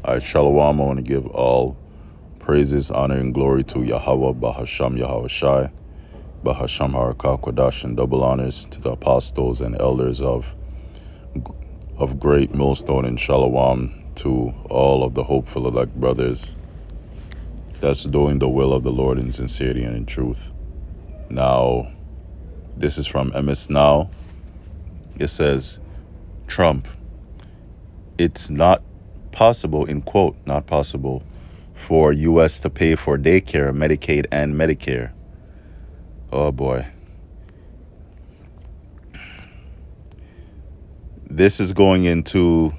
Shalom. I want to give all praises, honor, and glory to Yahweh, Bahasham Yahweh Shai, Bahasham Harakah Kodash, and double honors to the apostles and elders of Great Millstone, and Shalom to all of the hopeful elect brothers that's doing the will of the Lord in sincerity and in truth. Now, this is from MS Now. It says, Trump, it's not possible, in quote, not possible, for U.S. to pay for daycare, Medicaid, and Medicare. Oh boy. This is going into,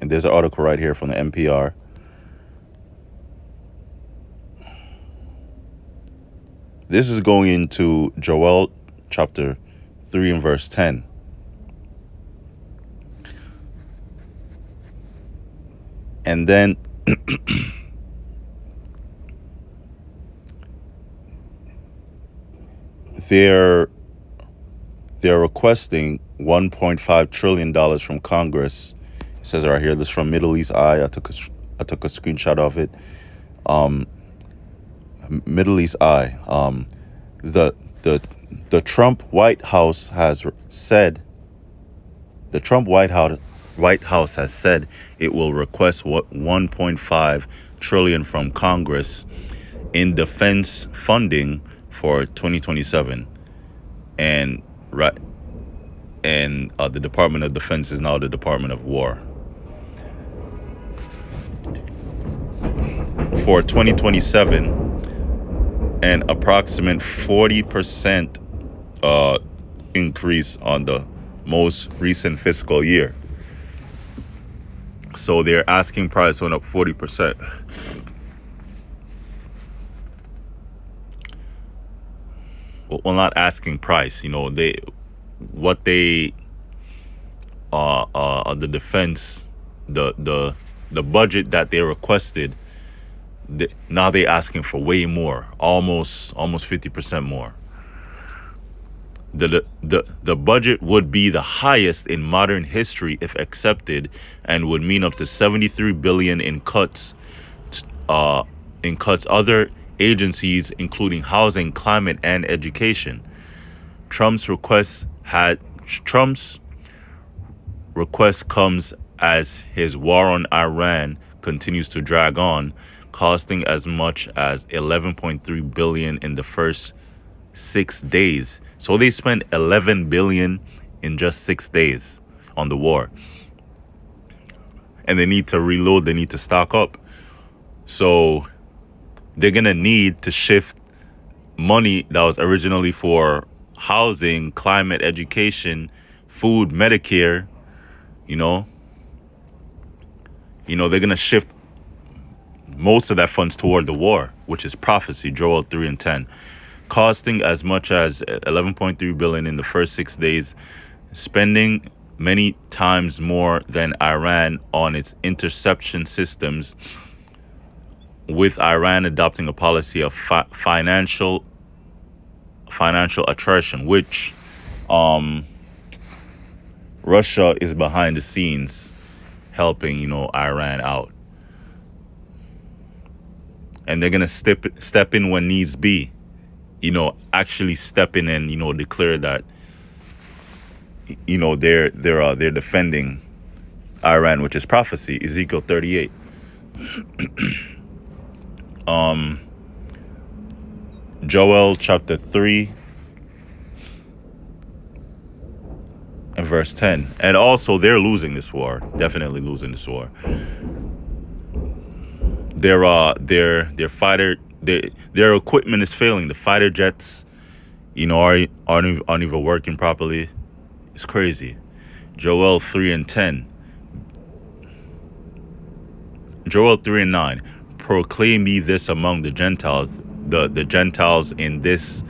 and there's an article right here from the NPR. This is going into Joel chapter 3 and verse 10. And then they're requesting $1.5 trillion from Congress. It says right here, this is from Middle East Eye. I took a screenshot of it. Middle East Eye. The Trump White House has said. The Trump White House has said it will request 1.5 trillion from Congress in defense funding for 2027, and the Department of Defense is now the Department of War. For 2027, an approximate 40% increase on the most recent fiscal year. So their asking price went up 40%. Well, not asking price, the defense, the budget that they requested, now they're asking for way more, almost 50% more. The budget would be the highest in modern history if accepted, and would mean up to $73 billion in cuts. Other agencies, including housing, climate, and education. Trump's request comes as his war on Iran continues to drag on, costing as much as $11.3 billion in the first 6 days. So they spent $11 billion in just 6 days on the war. And they need to reload, they need to stock up. So they're going to need to shift money that was originally for housing, climate, education, food, Medicare, they're going to shift most of that funds toward the war, which is prophecy, Joel 3 and 10. Costing as much as $11.3 billion in the first 6 days, spending many times more than Iran on its interception systems, with Iran adopting a policy of financial attrition, which Russia is behind the scenes helping, Iran out. And they're going to step in when needs be. Actually step in and, declare that, they're defending Iran, which is prophecy, Ezekiel 38. Joel chapter 3 and verse 10. And also they're losing this war, definitely losing this war. Their equipment is failing. The fighter jets, aren't even working properly. It's crazy. Joel 3 and 10. Joel 3 and 9. Proclaim ye this among the Gentiles. The Gentiles in this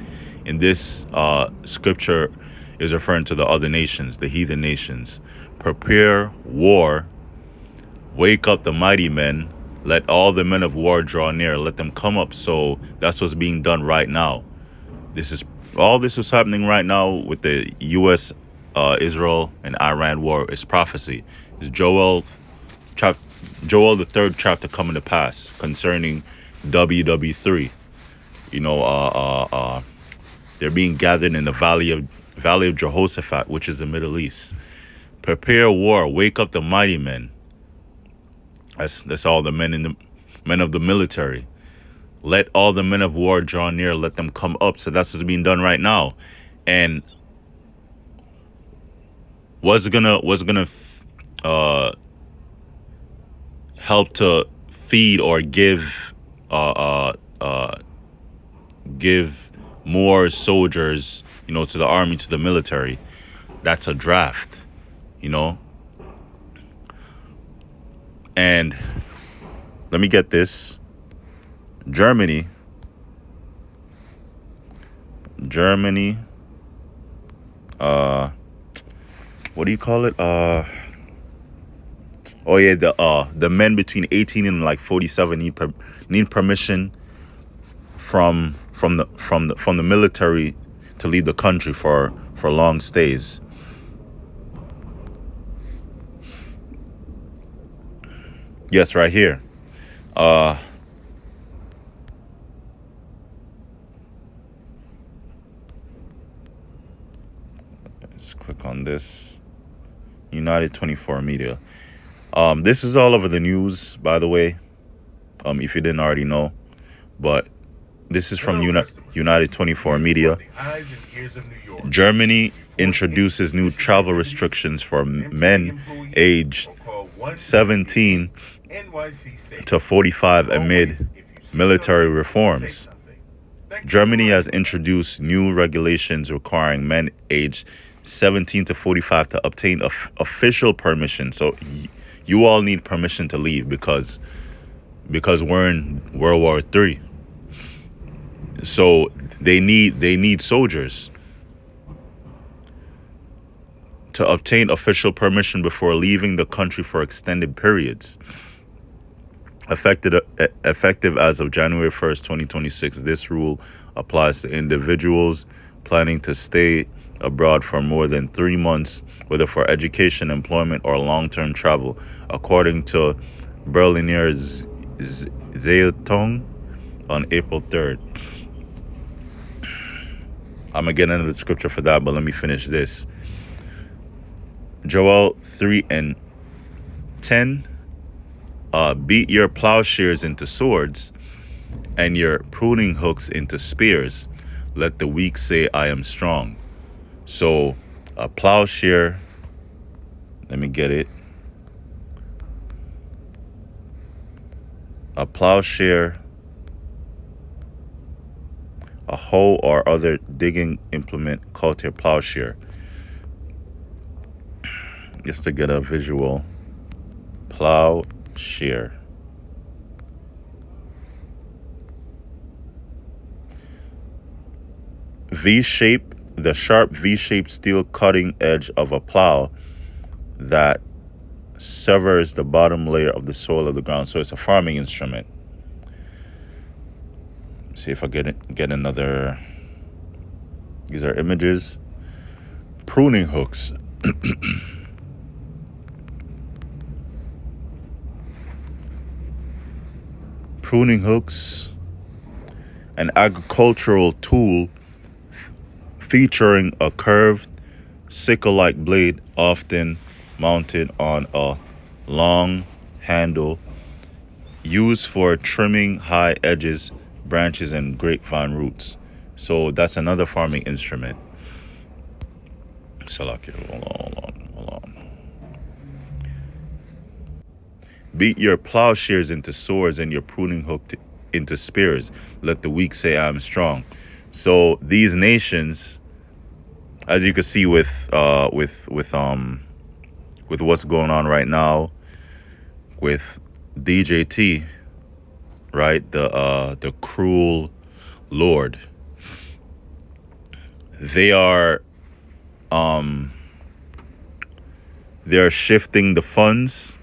scripture is referring to the other nations, the heathen nations. Prepare war. Wake up the mighty men. Let all the men of war draw near. Let them come up. So that's what's being done right now. This is happening right now with the U.S., Israel, and Iran war. Is prophecy. It's Joel Joel the third chapter coming to pass concerning WW3. You know, they're being gathered in the Valley of Jehoshaphat, which is the Middle East. Prepare war, wake up the mighty men. That's all the men of the military. Let all the men of war draw near. Let them come up. So that's what's being done right now. And what's gonna help to feed or give more soldiers, to the army, to the military? That's a draft, And let me get this. Germany, what do you call it? The men between 18 and like 47 need permission from the military to leave the country for long stays. Yes, right here. Let's click on this. United 24 Media. This is all over the news, by the way, if you didn't already know. But this is from United 24 Media. Germany introduces new travel restrictions for men aged 17 to 45 amid military reforms. Germany has introduced new regulations requiring men aged 17 to 45 to obtain official permission. So you all need permission to leave because we're in World War III. So they need soldiers to obtain official permission before leaving the country for extended periods. Effective as of January 1st, 2026, this rule applies to individuals planning to stay abroad for more than 3 months, whether for education, employment, or long-term travel, according to Berliner Zeitung on April 3rd. I'm going to get into the scripture for that, but let me finish this. Joel 3:10. Beat your plowshares into swords and your pruning hooks into spears. Let the weak say, I am strong. So a plowshare, let me get it. A plowshare, a hoe or other digging implement called your plowshare. Just to get a visual. Plowshare. V-shape, the sharp V-shaped steel cutting edge of a plow that severs the bottom layer of the soil of the ground. So it's a farming instrument. See if I get another. These are images. Pruning hooks. Pruning hooks, an agricultural tool featuring a curved sickle-like blade often mounted on a long handle used for trimming high edges, branches, and grapevine roots. So that's another farming instrument. Hold on. Beat your plowshares into swords and your pruning hook into spears. Let the weak say, I am strong. So these nations, as you can see with what's going on right now with DJT, right? The cruel Lord. They're shifting the funds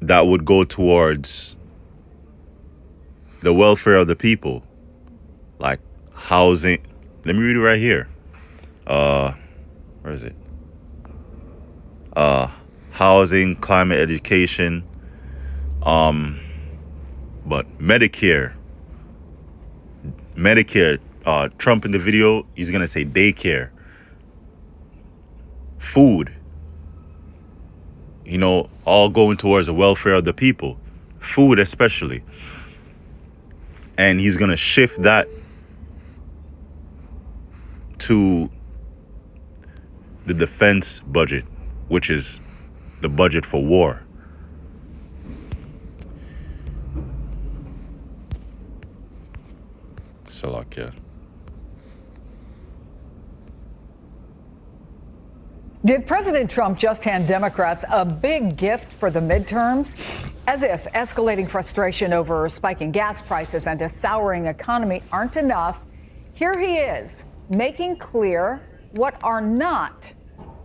that would go towards the welfare of the people, like housing. Let me read it right here. Where is it? housing, climate education, but Medicare, Trump in the video, he's gonna say daycare, food, all going towards the welfare of the people, food especially. And he's gonna shift that to the defense budget, which is the budget for war. Salakia. Did President Trump just hand Democrats a big gift for the midterms? As if escalating frustration over spiking gas prices and a souring economy aren't enough, here he is, making clear what are not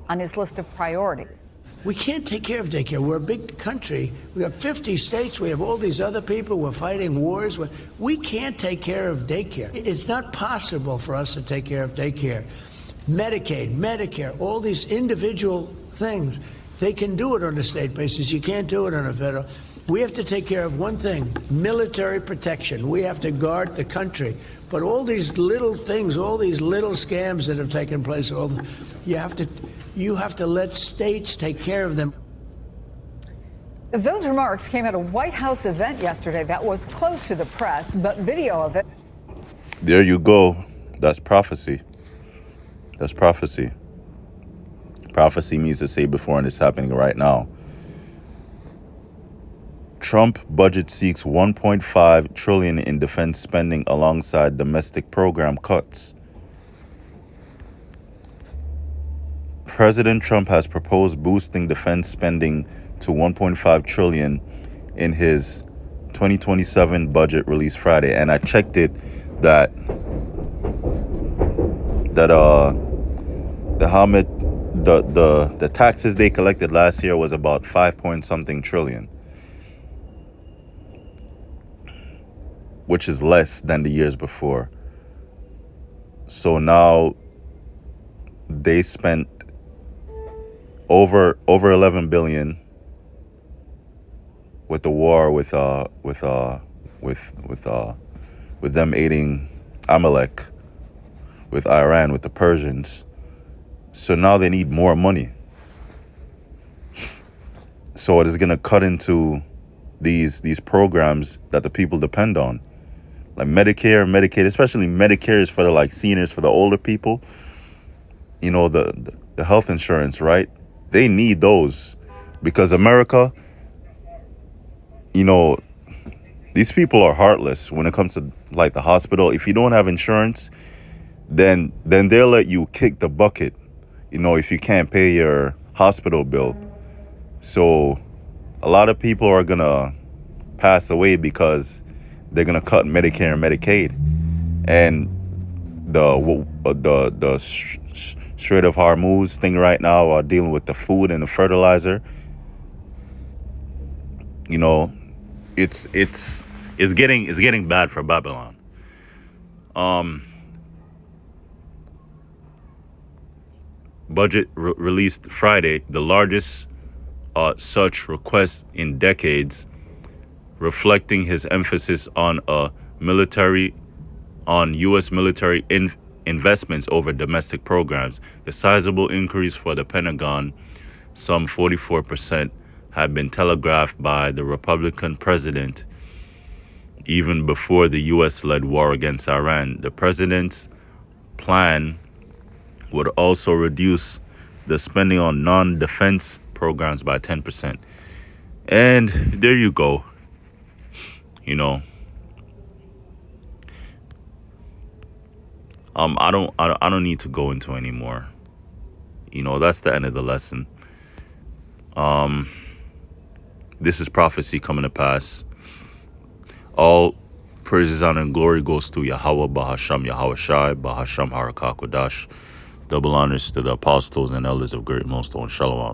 on his list of priorities. We can't take care of daycare. We're a big country. We have 50 states. We have all these other people. We're fighting wars. We can't take care of daycare. It's not possible for us to take care of daycare. Medicaid, Medicare, all these individual things, they can do it on a state basis. You can't do it on a federal. We have to take care of one thing, military protection. We have to guard the country. But all these little things, all these little scams that have taken place, you have to let states take care of them. Those remarks came at a White House event yesterday that was closed to the press, but video of it. There you go. That's prophecy. That's prophecy. Prophecy means to say before, and it's happening right now. Trump budget seeks $1.5 trillion in defense spending alongside domestic program cuts. President Trump has proposed boosting defense spending to $1.5 trillion in his 2027 budget released Friday, and I checked it that the taxes they collected last year was about 5 point something trillion, which is less than the years before. So now they spent over 11 billion with the war with them aiding Amalek, with Iran, with the Persians. So now they need more money. So it is going to cut into these programs that the people depend on, like Medicare, Medicaid, especially Medicare is for the seniors, for the older people. The health insurance, right? They need those because America, these people are heartless when it comes to the hospital. If you don't have insurance, then they'll let you kick the bucket, if you can't pay your hospital bill. So a lot of people are going to pass away because they're going to cut Medicare and Medicaid. And the Strait of Hormuz thing right now are dealing with the food and the fertilizer. It's getting bad for Babylon. Budget released Friday, the largest such request in decades, reflecting his emphasis on U.S. military investments over domestic programs. The sizable increase for the Pentagon, some 44%, had been telegraphed by the Republican president even before the U.S.-led war against Iran. The president's plan would also reduce the spending on non-defense programs by 10%. And there you go. I don't need to go into any more. That's the end of the lesson. This is prophecy coming to pass. All praises, honor, and glory goes to Yahweh, Bahasham, Yahweh Shai, Bahasham, Harakah Kodash. Double honors to the apostles and elders of Great Millstone. Shalom.